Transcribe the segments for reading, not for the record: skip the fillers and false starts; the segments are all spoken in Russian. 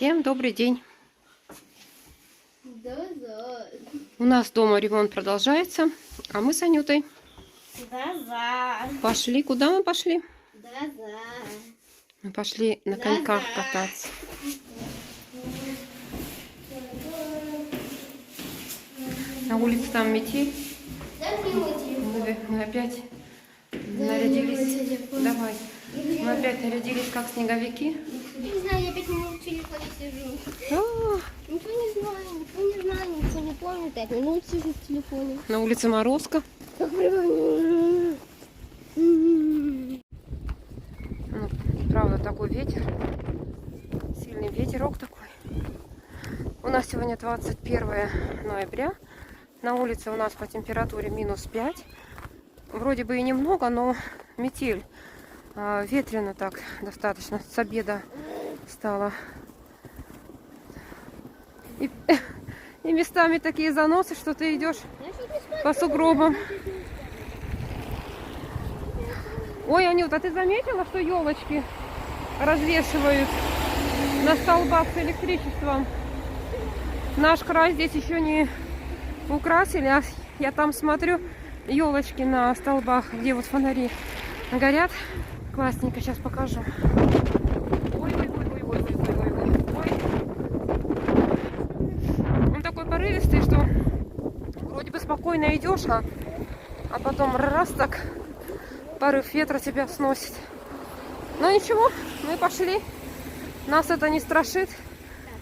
Всем добрый день. Да-да. У нас дома ремонт продолжается, а мы с Анютой Да-да. пошли. Куда мы пошли? Да-да. Мы пошли на коньках кататься. На улице там метель. Мы опять нарядились. Давай. Мы опять нарядились как снеговики. Не знаю, я опять на телефоне сижу. Ничего не знаю, ничего не помню. 5 минут сижу в телефоне. На улице морозко. Ну, правда, такой ветер. Сильный ветерок такой. У нас сегодня 21 ноября. На улице у нас по температуре -5. Вроде бы и немного, но метель. Ветрено так достаточно. С обеда стало. И местами такие заносы, что ты идешь по сугробам. Ой, Анюта, ты заметила, что елочки развешивают на столбах с электричеством? Наш край здесь еще не украсили, а я там смотрю, елочки на столбах, где вот фонари горят. Классненько, сейчас покажу. Ой. Он такой порывистый, что вроде бы спокойно идешь, а потом раз так порыв ветра тебя сносит. Но ничего, мы пошли. Нас это не страшит.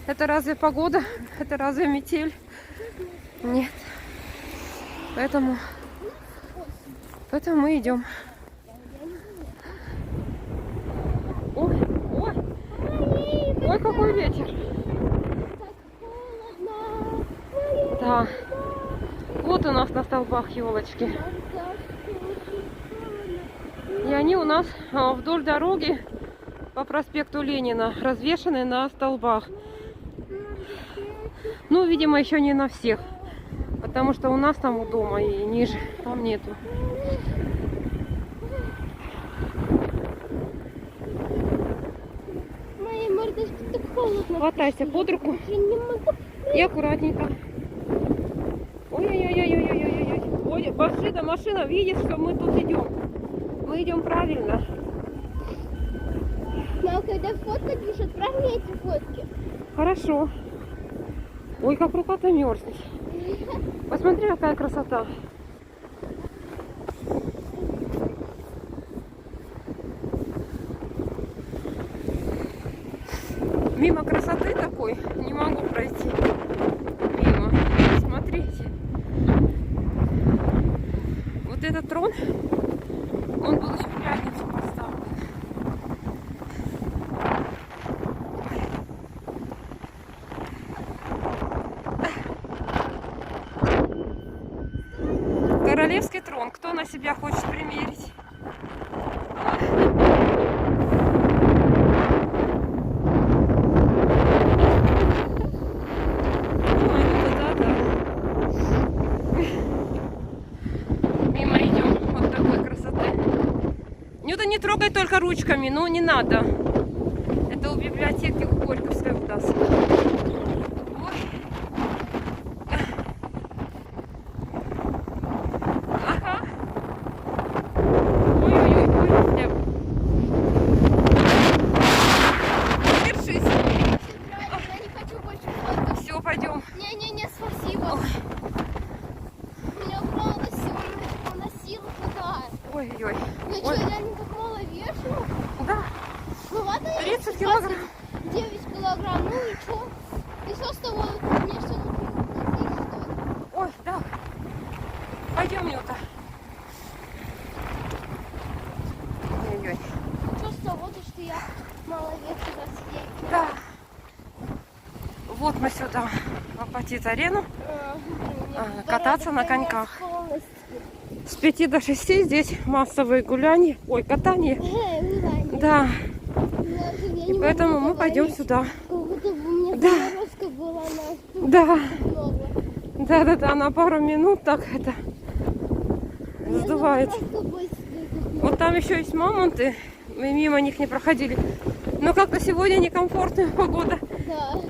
Это разве погода? Это разве метель? Нет. Поэтому мы идем. Ой, какой ветер. Да. Вот у нас на столбах елочки. И они у нас вдоль дороги по проспекту Ленина развешаны на столбах. Ну, видимо, еще не на всех. Потому что у нас там у дома и ниже там нету. Моей мордочке так холодно. Хватайся под руку и аккуратненько. Ой-ой-ой-ой-ой-ой-ой. Ой, машина видит, что мы тут идем. Мы идем правильно. Но когда фоткать будешь, отправь мне эти фотки. Хорошо. Ой, как рука-то мерзнет. Посмотри, какая красота. Мимо красоты такой не могу пройти. Мимо. Смотрите. Вот этот трон, он был еще в пятницу поставлен. Королевский трон. Кто на себя хочет примерить? Мимо идем. Вот такой красоты. Нюта, не трогай только ручками, ну не надо. Это у библиотеки у Горьковской у нас. Пойдем. Не-не-не, спасибо. Меня правда сильно носило туда. Ой-ой-ой. Я что, реально так мало вешу? Да. Ну ладно, 30 килограмм. 9 килограмм, ну и что? И что с того? Мне что стоит? Ой, да. Пойдем, Нюта. Ой-ой. Что с того, что я мало вешу за съесть? Да. Вот мы сюда, в Апатит-арену, кататься на коньках. С 5 до 6 здесь массовые гуляния, ой, катание. Да. И поэтому мы пойдем сюда. Да. Да. Да, на пару минут так это сдувает. Вот там еще есть мамонты, мы мимо них не проходили. Но как-то сегодня некомфортная погода. Да.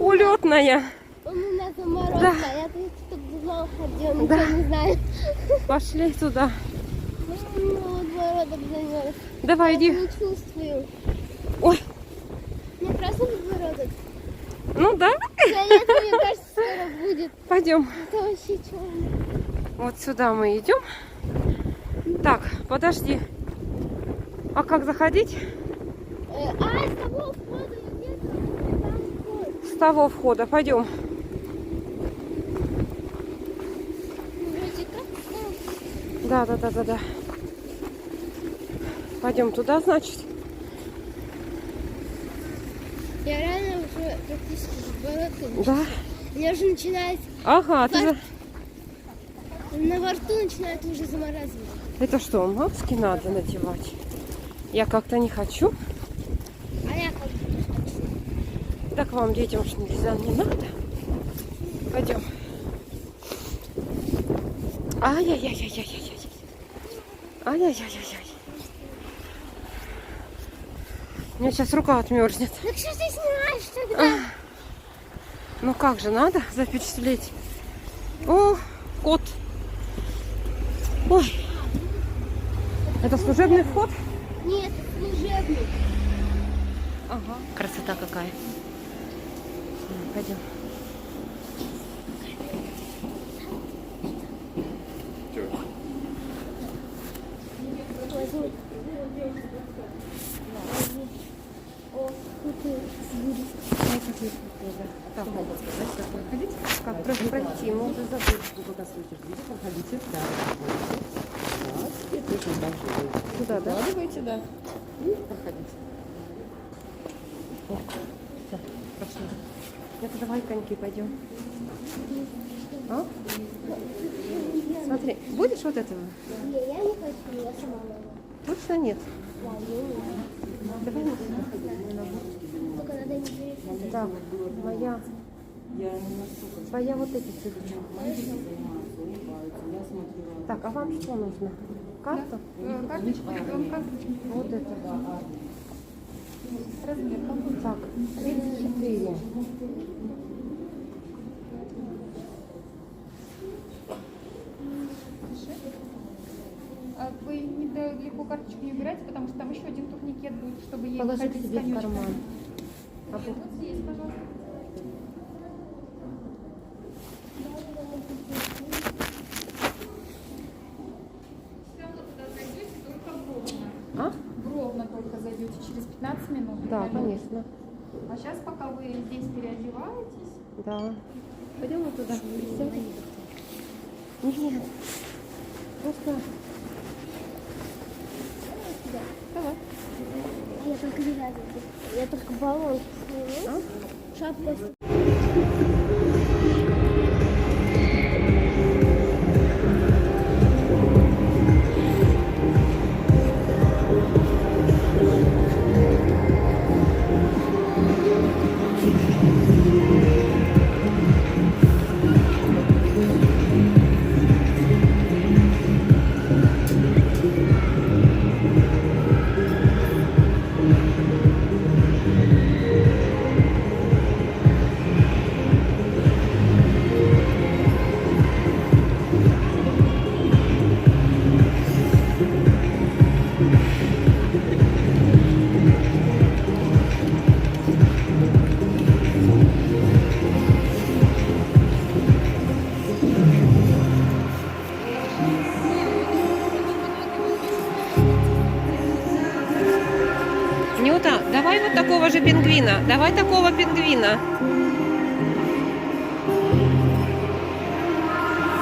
Улетная. У меня заморозка. Да. Я тут дома ходила, Да. ничего не знаю. Пошли туда. Ну, подбородок замерз. Давай, Я иди. не чувствую. Ой, У меня красный подбородок. ну да. Фиолетовый, мне кажется, скоро будет. Пойдем. Это вообще черный. Вот сюда мы идем. Так, подожди. А как заходить? С того входа где-то там вход. С того входа. Пойдем. Вроде как там. Да. Пойдем туда, значит. Я реально уже практически подбородком. Да. Меня уже начинает, Ага, ты же... на во рту начинает уже замораживать. Это что, маски надо надевать? Я как-то не хочу. А я как бы хочу. Так вам, детям, уж нельзя, не надо. Пойдем. Ай-яй-яй-яй-яй-яй. Ай-яй-яй-яй-яй. У меня сейчас рука отмерзнет. Так что ты снимаешь тогда? Ну как же, надо запечатлеть. О, кот. Ой. Это служебный вход? Нет, служебный. Ага. Красота какая. Пойдем. Возьми. О, крутые. Так, как пройти? Мы уже забыли. Пока слышишь, видите, проходите. Да. Так, и точно так же. Туда, да? Вкладывайте, да. И проходите. Так, пошли. Это давай коньки пойдем. А? Смотри, будешь вот этого? Не, я не хочу, я сама могу. Точно нет. Да, я не могу. Давай мы сюда ходим. Только надо не перепутать. Так, моя, Я не настолько твоя вот эти цифры. занимаюсь, улыбаются. Я смотрела. Так, а вам что нужно? Карта? Карточку, ребенка, карточку. Вот это. Размер какой? Так, 34. Вы недалеко карточку не убирайте, потому что там еще один турникет будет, чтобы ей Положи к выходить с себе в конечка. карман. А Вот тут здесь, пожалуйста. Все равно туда зайдете только бровно. А? Бровно только зайдете через 15 минут. Да, Минут. конечно. А сейчас, пока вы здесь переодеваетесь, Да. Пойдем вот туда. Сядем? Нет. Просто... Давай. Я только не рада. Я только баллон сниму. А? Шапку. Нюта, давай вот такого же пингвина. Давай такого пингвина.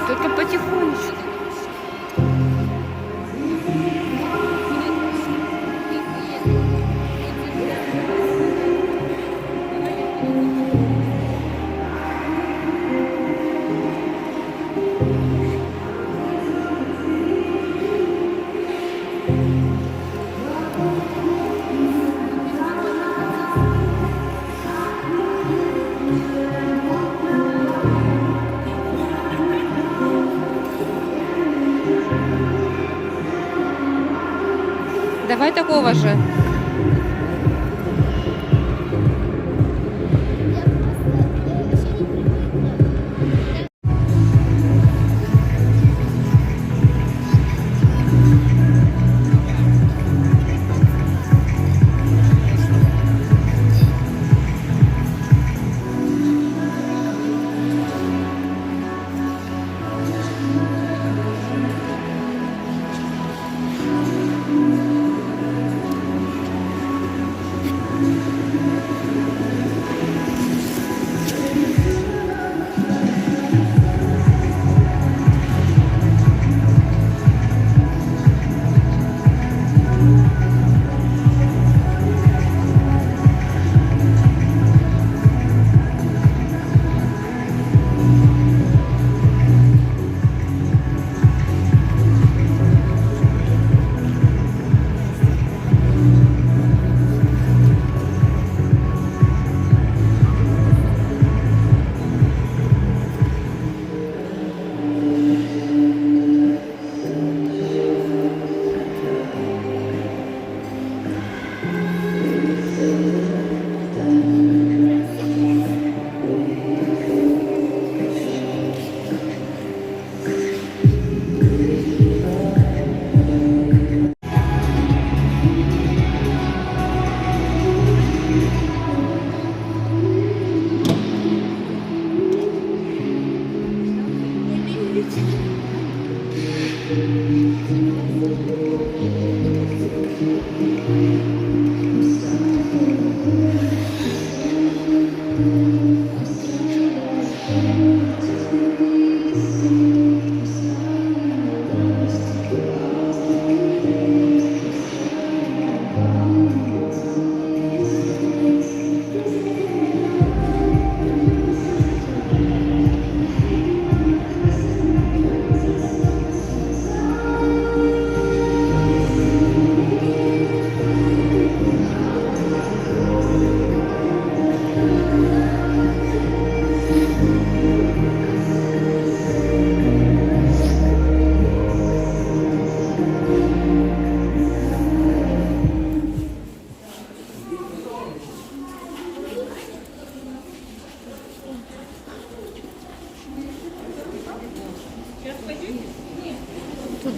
Только потихонечку. Давай такого же.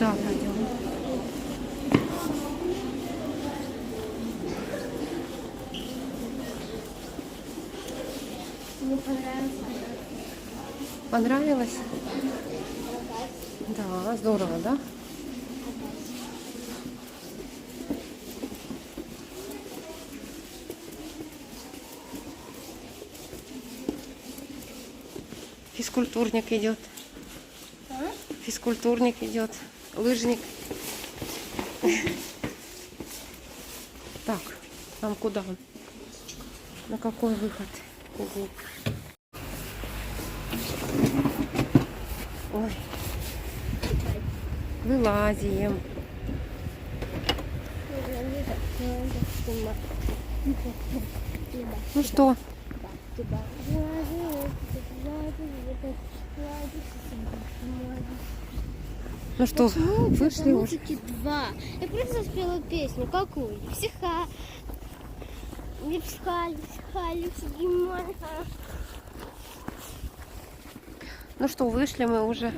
туда пойдем. Мне понравилось. Понравилось? Да, здорово, да? Физкультурник идет. Физкультурник идет. Лыжник. Так, нам куда? На какой выход? Иди. Ой. Вылазим. Ну что? Ну что, вышли уже? Два. Я просто спела песню. Какую? Психа. Не психали, психали. Ну что, вышли мы уже.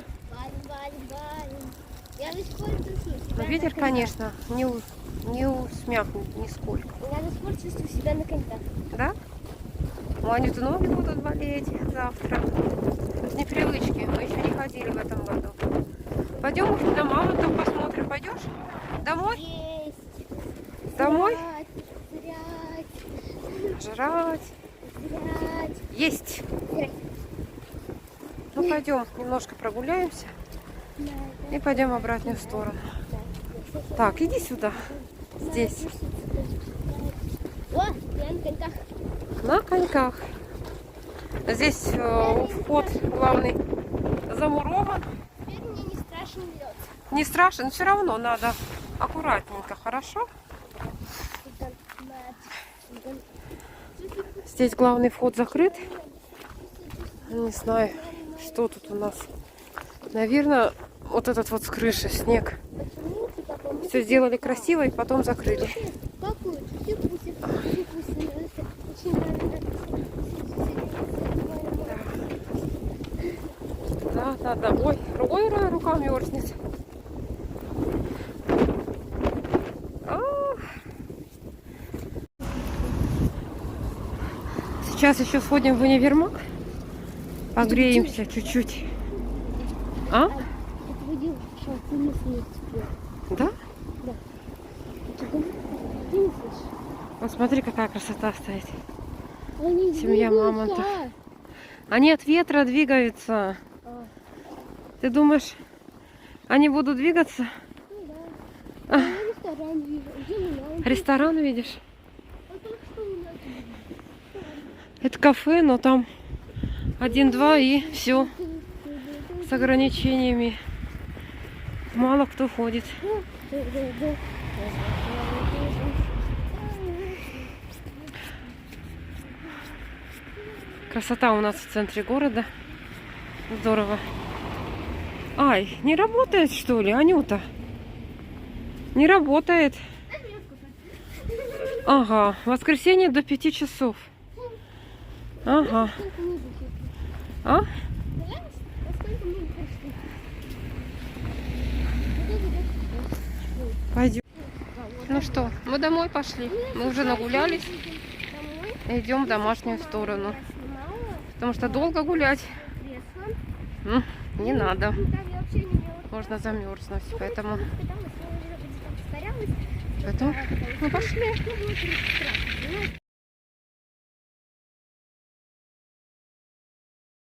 Я до сих пор чувствую себя. Но ветер, на коньках. конечно, не усмяк нисколько. Я до сих пор чувствую себя на коньках. Да? У Ани-то ноги будут болеть завтра. С непривычки. Мы еще не ходили в этом году. Пойдем уже на мамонтов посмотрим. Пойдешь? Домой? Есть. Домой? Жрать. Жрать. Жрать. Есть. Жрать. Ну пойдем, немножко прогуляемся и пойдем в обратную сторону. Так, иди сюда. Здесь. О, я на коньках. На коньках. Здесь вход главный замурован. Теперь мне не страшен лед. Не страшно, но все равно надо аккуратненько, хорошо? Здесь главный вход закрыт. Не знаю, что тут у нас. Наверное, вот этот вот с крыши снег. Все сделали красиво и потом закрыли. Какую? Да. Ой, рука мерзнет. Сейчас еще сходим в универмаг. Погреемся чуть-чуть. А? Это видел, что ты не слышишь. Да? Ты не слышишь? Вот смотри, какая красота стоит. Они Семья двигаются. мамонтов. Они от ветра двигаются. А. Ты думаешь, они будут двигаться? Ну да. Я ресторан вижу. Где меня? Ресторан видишь? А только что у нас Это кафе, но там 1-2 и все с ограничениями. Мало кто ходит. Красота у нас в центре города. Здорово. Ай, не работает, что ли, Анюта? Не работает. Ага, воскресенье до 5 часов. Ага. А? Пойдем. Ну что, мы домой пошли. Мы уже нагулялись. Идем в домашнюю сторону. Потому что долго гулять не надо. Можно замерзнуть. Поэтому мы пошли.